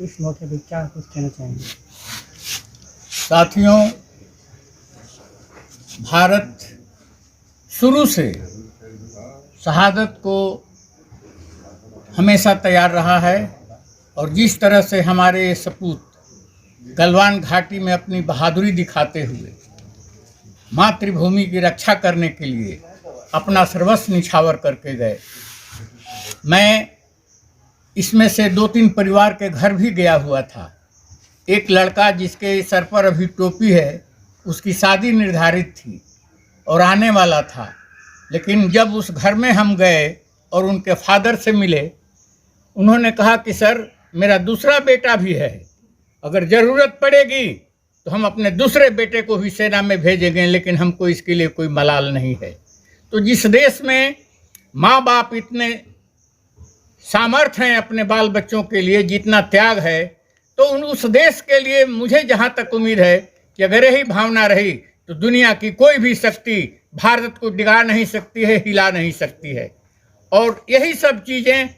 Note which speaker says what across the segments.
Speaker 1: इस मौके पर क्या कुछ कहना चाहेंगे?
Speaker 2: साथियों, भारत शुरू से शहादत को हमेशा तैयार रहा है और जिस तरह से हमारे सपूत गलवान घाटी में अपनी बहादुरी दिखाते हुए मातृभूमि की रक्षा करने के लिए अपना सर्वस्व निछावर करके गए। मैं इसमें से 2-3 परिवार के घर भी गया हुआ था। एक लड़का जिसके सर पर अभी टोपी है, उसकी शादी निर्धारित थी और आने वाला था, लेकिन जब उस घर में हम गए और उनके फादर से मिले, उन्होंने कहा कि सर मेरा दूसरा बेटा भी है, अगर ज़रूरत पड़ेगी तो हम अपने दूसरे बेटे को भी सेना में भेजेंगे, लेकिन हमको इसके लिए कोई मलाल नहीं है। तो जिस देश में माँ बाप इतने सामर्थ्य हैं अपने बाल बच्चों के लिए, जितना त्याग है, तो उस देश के लिए मुझे जहाँ तक उम्मीद है कि अगर यही भावना रही तो दुनिया की कोई भी शक्ति भारत को डिगा नहीं सकती है, हिला नहीं सकती है। और यही सब चीज़ें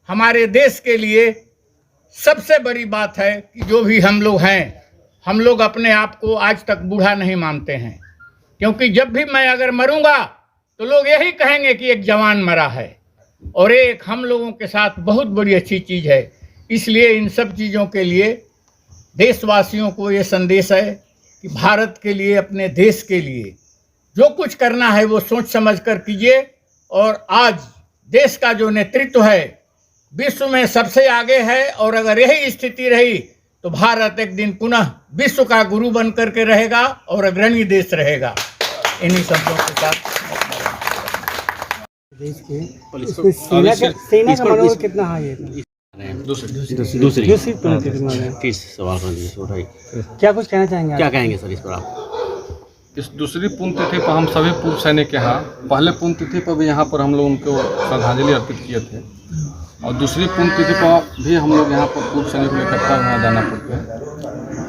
Speaker 2: हमारे देश के लिए सबसे बड़ी बात है कि जो भी हम लोग हैं, हम लोग अपने आप को आज तक बूढ़ा नहीं मानते हैं, क्योंकि जब भी मैं अगर मरूंगा तो लोग यही कहेंगे कि एक जवान मरा है, और एक हम लोगों के साथ बहुत बड़ी अच्छी चीज़ है। इसलिए इन सब चीज़ों के लिए देशवासियों को ये संदेश है कि भारत के लिए, अपने देश के लिए जो कुछ करना है वो सोच समझ कर कीजिए। और आज देश का जो नेतृत्व है विश्व में सबसे आगे है, और अगर यही स्थिति रही तो भारत एक दिन पुनः विश्व का गुरु बन करके रहेगा और अग्रणी देश रहेगा। इन्हीं शब्दों के साथ
Speaker 1: देश के सेना का मनोबल कितना हाई है? दूसरी
Speaker 3: सवाल कर दीजिए।
Speaker 1: क्या कुछ कहना चाहेंगे?
Speaker 3: क्या कहेंगे सर इस पर आप?
Speaker 4: इस दूसरी पुण्यतिथि पर हम सभी पूर्व सैनिक यहाँ, पहले पुण्यतिथि पर भी यहाँ पर हम लोग उनको श्रद्धांजलि अर्पित किए थे, और दूसरी पुण्यतिथि पर भी हम लोग यहाँ पर पूर्व सैनिक को इकट्ठा हुआ जाना पड़ते हैं।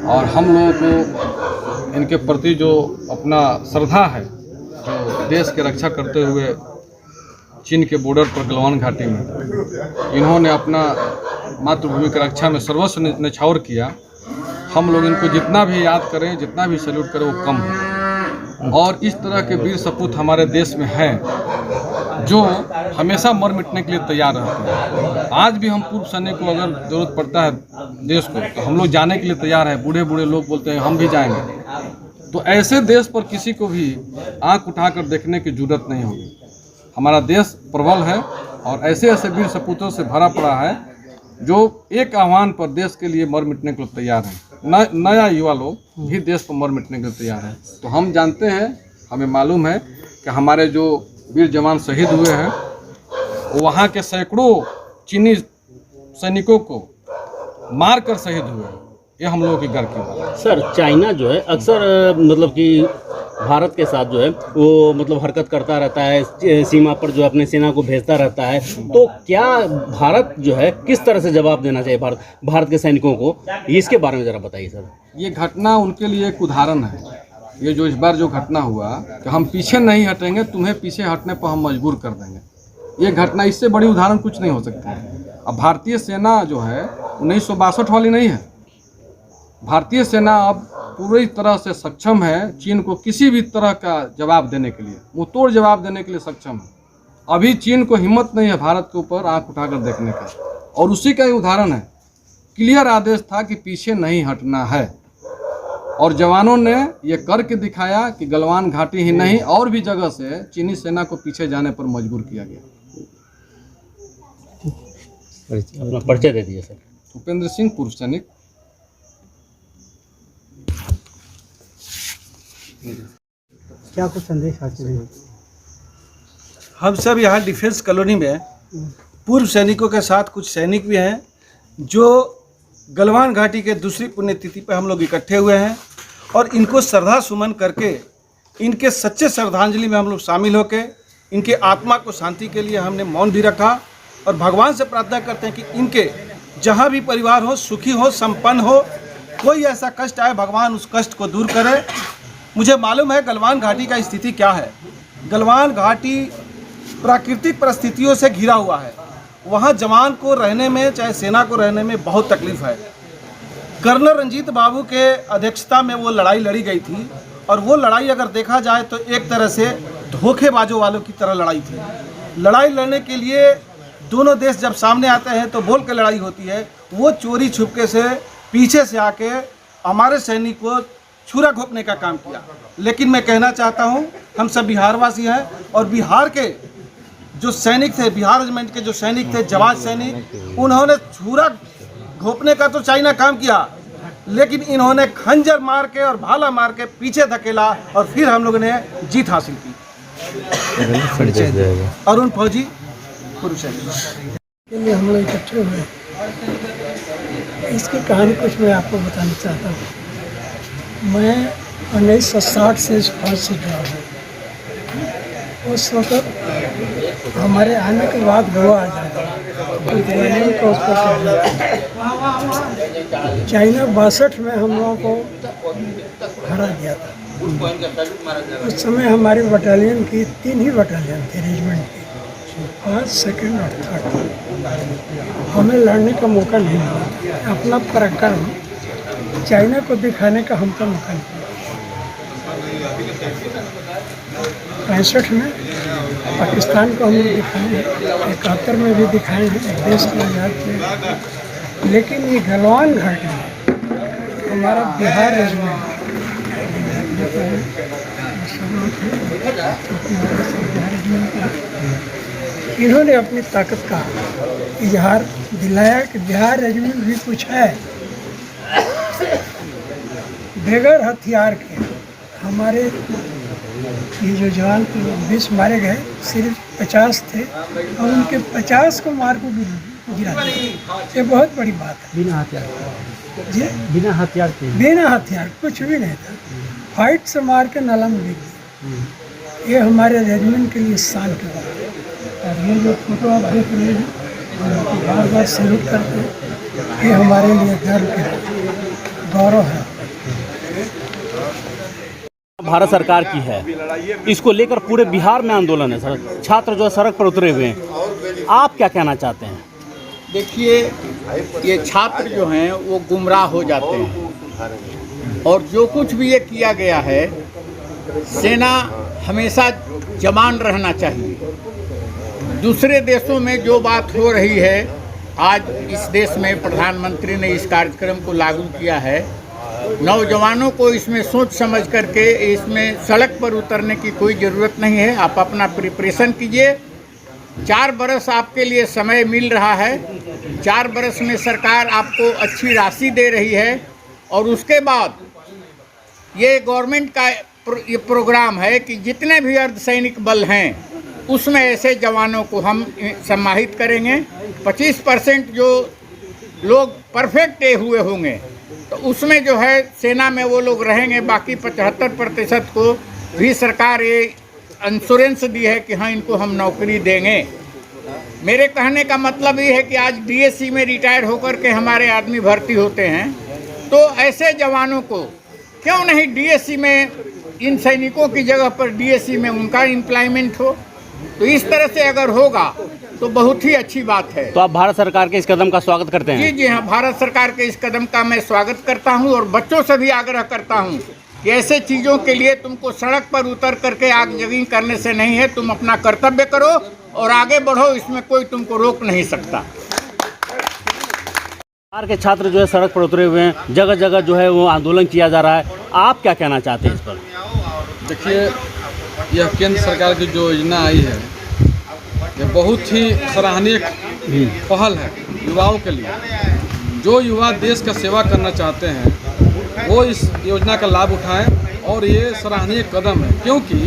Speaker 4: और हम लोगों को इनके प्रति जो अपना श्रद्धा है, जो देश की रक्षा करते हुए चीन के बॉर्डर पर गलवान घाटी में इन्होंने अपना मातृभूमि की रक्षा में सर्वस्व न्यौछावर किया, हम लोग इनको जितना भी याद करें, जितना भी सैल्यूट करें वो कम है। और इस तरह के वीर सपूत हमारे देश में हैं जो हमेशा मर मिटने के लिए तैयार रहते हैं। आज भी हम पूर्व सैनिक को अगर जरूरत पड़ता है देश को, तो हम लोग जाने के लिए तैयार हैं। बूढ़े बूढ़े लोग बोलते हैं हम भी जाएंगे। तो ऐसे देश पर किसी को भी आंख उठाकर देखने की जरूरत नहीं होगी। हमारा देश प्रबल है और ऐसे ऐसे वीर सपूतों से भरा पड़ा है जो एक आह्वान पर देश के लिए मर मिटने के लिए तैयार हैं। नया युवा लोग भी देश पर मर मिटने के लिए तैयार हैं। तो हम जानते हैं, हमें मालूम है कि हमारे जो वीर जवान शहीद हुए हैं, वहाँ के सैकड़ों चीनी सैनिकों को मार कर शहीद हुए हैं। ये हम लोगों की गर्व की बात है।
Speaker 3: सर, चाइना जो है अक्सर मतलब कि भारत के साथ जो है वो मतलब हरकत करता रहता है, सीमा पर जो अपने सेना को भेजता रहता है, तो क्या भारत जो है किस तरह से जवाब देना चाहिए भारत के सैनिकों को, इसके बारे में ज़रा बताइए सर।
Speaker 4: ये घटना उनके लिए एक उदाहरण है। ये जो इस बार जो घटना हुआ कि हम पीछे नहीं हटेंगे, तुम्हें पीछे हटने पर हम मजबूर कर देंगे, ये घटना इससे बड़ी उदाहरण कुछ नहीं हो सकती है। अब भारतीय सेना जो है 1962 वाली नहीं है। भारतीय सेना अब पूरी तरह से सक्षम है चीन को किसी भी तरह का जवाब देने के लिए, मुँह तोड़ जवाब देने के लिए सक्षम है। अभी चीन को हिम्मत नहीं है भारत के ऊपर आंख उठाकर देखने का, और उसी का ही उदाहरण है। क्लियर आदेश था कि पीछे नहीं हटना है, और जवानों ने ये करके दिखाया कि गलवान घाटी ही नहीं और भी जगह से चीनी सेना को पीछे जाने पर मजबूर किया गया।
Speaker 3: अपना परिचय दे दीजिए सर।
Speaker 4: उपेंद्र सिंह, पूर्व सैनिक।
Speaker 1: क्या कुछ संदेश हासिल है?
Speaker 5: हम सब यहाँ डिफेंस कॉलोनी में पूर्व सैनिकों के साथ कुछ सैनिक भी हैं जो गलवान घाटी के दूसरी पुण्यतिथि पर हम लोग इकट्ठे हुए हैं, और इनको श्रद्धा सुमन करके इनके सच्चे श्रद्धांजलि में हम लोग शामिल होकर इनके आत्मा को शांति के लिए हमने मौन भी रखा, और भगवान से प्रार्थना करते हैं कि इनके जहाँ भी परिवार हो, सुखी हो, संपन्न हो, कोई ऐसा कष्ट आए भगवान उस कष्ट को दूर करे। मुझे मालूम है गलवान घाटी का स्थिति क्या है। गलवान घाटी प्राकृतिक परिस्थितियों से घिरा हुआ है, वहाँ जवान को रहने में, चाहे सेना को रहने में बहुत तकलीफ है। कर्नल रंजीत बाबू के अध्यक्षता में वो लड़ाई लड़ी गई थी, और वो लड़ाई अगर देखा जाए तो एक तरह से धोखेबाजों वालों की तरह लड़ाई थी। लड़ाई लड़ने के लिए दोनों देश जब सामने आते हैं तो बोल के लड़ाई होती है। वो चोरी छुपके से पीछे से आके हमारे सैनिक को छुरा घोंपने का काम किया। लेकिन मैं कहना चाहता हूँ, हम सब बिहारवासी हैं, और बिहार के जो सैनिक थे, बिहार रेजिमेंट के जो सैनिक थे, जवान सैनिक, उन्होंने छुरा घोंपने का तो चाइना काम किया, लेकिन इन्होंने खंजर मार के और भाला मार के पीछे धकेला, और फिर हम लोगों ने जीत हासिल की। अरुण फौजी कुरुक्षेत्र
Speaker 6: के लिए हम लोग इकट्ठे हुए। इसकी कहानी कुछ मैं आपको बताना चाहता हूँ। मैं 1960 से इस फौज से जुड़ा हूँ। उस वक्त हमारे आने के बाद गोवा आ जाता को उस पर चाइना 62 में हम लोगों को हरा दिया था। उस समय हमारी बटालियन की 3 ही बटालियन थी रेजिमेंट की, 1st, 2nd और 3rd। हमें लड़ने का मौका नहीं मिला। अपना पराक्रम चाइना को दिखाने का हमको मौका नहीं मिला। 65 में पाकिस्तान को हम लोग दिखाए हैं, 71 में भी दिखाए हैं, देश को आज़ाद किया। लेकिन ये गलवान घाटी में हमारा बिहार रेजिमेंट इन्होंने अपनी ताकत का इजहार दिलाया कि बिहार रेजिमेंट भी कुछ है। बगैर हथियार के हमारे ये जो जवान 20 मारे गए, सिर्फ 50 थे, और उनके 50 को मार को गिरा दिया। ये बहुत बड़ी बात है।
Speaker 1: बिना हथियार
Speaker 6: जी,
Speaker 1: बिना हथियार के,
Speaker 6: बिना हथियार कुछ भी नहीं था, फाइट से मार के नाला में गिर दिया। ये हमारे रेजिमेंट के लिए शान की बात है। और ये जो फोटो आप देख रहे हैं, उनको बार बार सैल्यूट करते हैं। ये हमारे लिए गर्व के गौरव है।
Speaker 3: भारत सरकार की है, इसको लेकर पूरे बिहार में आंदोलन है सर, छात्र जो सड़क पर उतरे हुए हैं। आप क्या कहना चाहते हैं?
Speaker 2: देखिए, ये छात्र जो हैं वो गुमराह हो जाते हैं, और जो कुछ भी ये किया गया है, सेना हमेशा जवान रहना चाहिए। दूसरे देशों में जो बात हो रही है, आज इस देश में प्रधानमंत्री ने इस कार्यक्रम को लागू किया है। नौजवानों को इसमें सोच समझ करके इसमें सड़क पर उतरने की कोई ज़रूरत नहीं है। आप अपना प्रिपरेशन कीजिए। 4 बरस आपके लिए समय मिल रहा है। 4 बरस में सरकार आपको अच्छी राशि दे रही है, और उसके बाद ये गवर्नमेंट का ये प्रोग्राम है कि जितने भी अर्धसैनिक बल हैं उसमें ऐसे जवानों को हम सम्मानित करेंगे। 25% जो लोग परफेक्ट हुए होंगे तो उसमें जो है सेना में वो लोग रहेंगे। बाकी 75% को भी सरकार ये इंश्योरेंस दी है कि हाँ, इनको हम नौकरी देंगे। मेरे कहने का मतलब ये है कि आज डीएसी में रिटायर होकर के हमारे आदमी भर्ती होते हैं, तो ऐसे जवानों को क्यों नहीं डीएसी में, इन सैनिकों की जगह पर डीएसी में उनका एम्प्लॉयमेंट हो। तो इस तरह से अगर होगा तो बहुत ही अच्छी बात है।
Speaker 3: तो आप भारत सरकार के इस कदम का स्वागत करते हैं?
Speaker 2: जी जी हाँ, भारत सरकार के इस कदम का मैं स्वागत करता हूं, और बच्चों से भी आग्रह करता हूं कि ऐसे चीज़ों के लिए तुमको सड़क पर उतर करके आगजनी करने से नहीं है। तुम अपना कर्तव्य करो और आगे बढ़ो, इसमें कोई तुमको रोक नहीं सकता।
Speaker 3: बिहार के छात्र जो है सड़क पर उतरे हुए हैं, जगह जगह जो है वो आंदोलन किया जा रहा है। आप क्या कहना चाहते हैं इस पर?
Speaker 4: देखिए, यह केंद्र सरकार की जो योजना आई है, ये बहुत ही सराहनीय पहल है युवाओं के लिए। जो युवा देश का सेवा करना चाहते हैं वो इस योजना का लाभ उठाएं, और ये सराहनीय कदम है। क्योंकि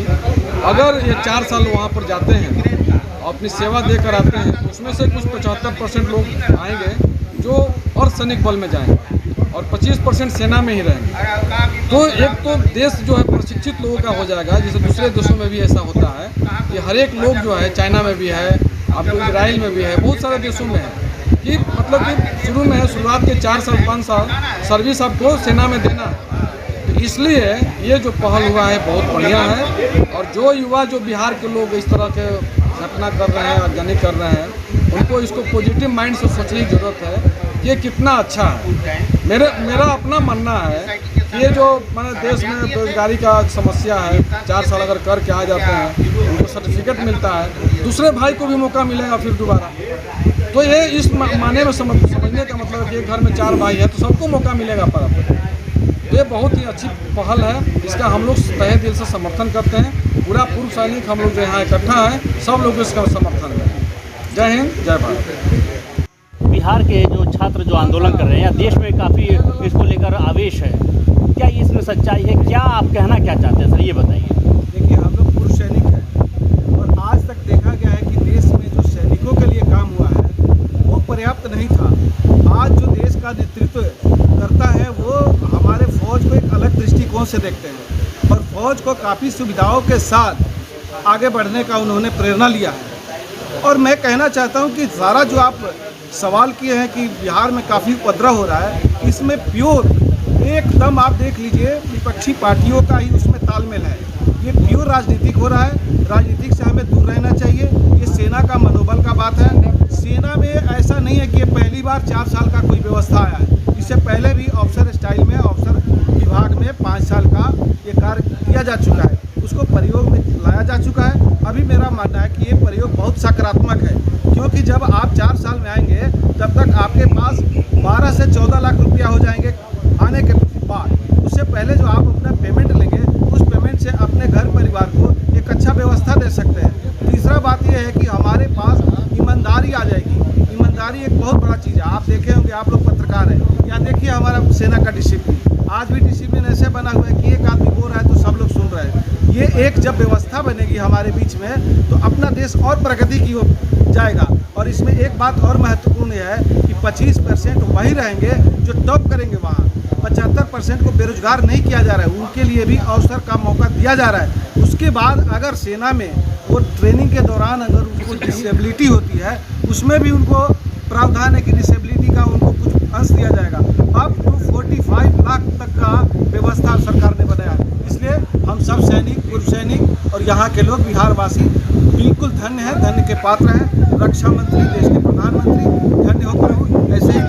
Speaker 4: अगर ये 4 साल वहाँ पर जाते हैं और अपनी सेवा देकर आते हैं, तो उसमें से कुछ 75% लोग आएंगे जो अर्धसैनिक बल में जाएंगे, और 25% सेना में ही रहेंगे। तो एक तो देश जो है प्रशिक्षित लोगों का हो जाएगा, जैसे दूसरे देशों में भी ऐसा होता है कि हर एक लोग जो है, चाइना में भी है, आपको इजराइल में भी है, बहुत सारे देशों में है, कि मतलब कि शुरू में शुरुआत के 4 साल 5 साल सर्विस आपको सेना में देना है। तो इसलिए ये जो पहल हुआ है बहुत बढ़िया है। और जो युवा, जो बिहार के लोग इस तरह के घटना कर रहे हैं, आगजनी कर रहे हैं, उनको इसको पॉजिटिव माइंड से सोचने की ज़रूरत है कि ये कितना अच्छा है। मेरा अपना मानना है कि ये जो मैंने देश में बेरोजगारी का समस्या है, 4 साल अगर करके आ जाते हैं उनको सर्टिफिकेट मिलता है, दूसरे भाई को भी मौका मिलेगा फिर दोबारा। तो ये इस माने में समझने का मतलब है कि एक घर में 4 भाई है तो सबको मौका मिलेगा पर ये बहुत ही अच्छी पहल है, इसका हम लोग तहे दिल से समर्थन करते हैं। पूरा पूर्व सैनिक हम लोग जो यहाँ इकट्ठा हैं, सब लोग इसका समर्थन करें। जय हिंद, जय भारत।
Speaker 3: बिहार के जो छात्र जो आंदोलन कर रहे हैं, या देश में काफ़ी इसको लेकर आवेश है, क्या इसमें सच्चाई है? क्या आप कहना क्या चाहते हैं सर, ये बताइए।
Speaker 5: देखिए, हम लोग पूर्व सैनिक हैं और आज तक देखा गया है कि देश में जो सैनिकों के लिए काम हुआ है वो पर्याप्त नहीं था। आज जो देश का नेतृत्व करता है वो हमारे फौज को एक अलग दृष्टिकोण से देखते हैं और फौज को काफ़ी सुविधाओं के साथ आगे बढ़ने का उन्होंने प्रेरणा लिया है। और मैं कहना चाहता हूं कि सारा जो आप सवाल किए हैं कि बिहार में काफ़ी उपद्रव हो रहा है, इसमें प्योर एकदम आप देख लीजिए विपक्षी पार्टियों का ही उसमें तालमेल है। ये प्योर राजनीतिक हो रहा है, राजनीतिक से हमें दूर रहना चाहिए। ये सेना का मनोबल का बात है। सेना में ऐसा नहीं है कि ये पहली बार 4 साल का कोई व्यवस्था आया है, इससे पहले भी ऑफिसर स्टाइल में ऑफिसर विभाग में 5 साल का ये कार्य किया जा चुका है, उसको प्रयोग में लाया जा चुका है। अभी मेरा मानना है कि ये प्रयोग बहुत सकारात्मक है, क्योंकि जब आप 4 साल में आएंगे तब तक आपके पास 12 से 14 लाख रुपया हो जाएंगे आने के बाद। उससे पहले जो आप अपना पेमेंट लेंगे, उस पेमेंट से अपने घर परिवार को एक अच्छा व्यवस्था दे सकते हैं। तीसरा बात यह है कि हमारे पास ईमानदारी आ जाएगी। ईमानदारी एक बहुत बड़ा चीज़ है। आप देखे होंगे, आप लोग पत्रकार हैं, या देखिए हमारा सेना का डिसिप्लिन। आज भी डिसिप्लिन ऐसे बना हुआ है कि एक आदमी बोल रहा है तो सब लोग सुन रहे हैं। ये एक जब व्यवस्था बनेगी हमारे बीच में तो अपना देश और प्रगति की ओर जाएगा। और इसमें एक बात और महत्वपूर्ण है कि 25% वही रहेंगे जो टॉप करेंगे वहाँ। 75% को बेरोजगार नहीं किया जा रहा है, उनके लिए भी अवसर का मौका दिया जा रहा है। उसके बाद अगर सेना में वो ट्रेनिंग के दौरान अगर उनको डिसेबिलिटी होती है, उसमें भी उनको प्रावधान है कि डिसेबिलिटी का उनको कुछ अंश दिया जाएगा। अब टू 45 लाख तक का व्यवस्था सरकार ने बनाया है। इसलिए हम सब सैनिक, पूर्व सैनिक और यहाँ के लोग बिहारवासी बिल्कुल धन्य हैं, धन्य के पात्र हैं। रक्षा मंत्री, देश के प्रधानमंत्री धन्य हो प्रभु, ऐसे ही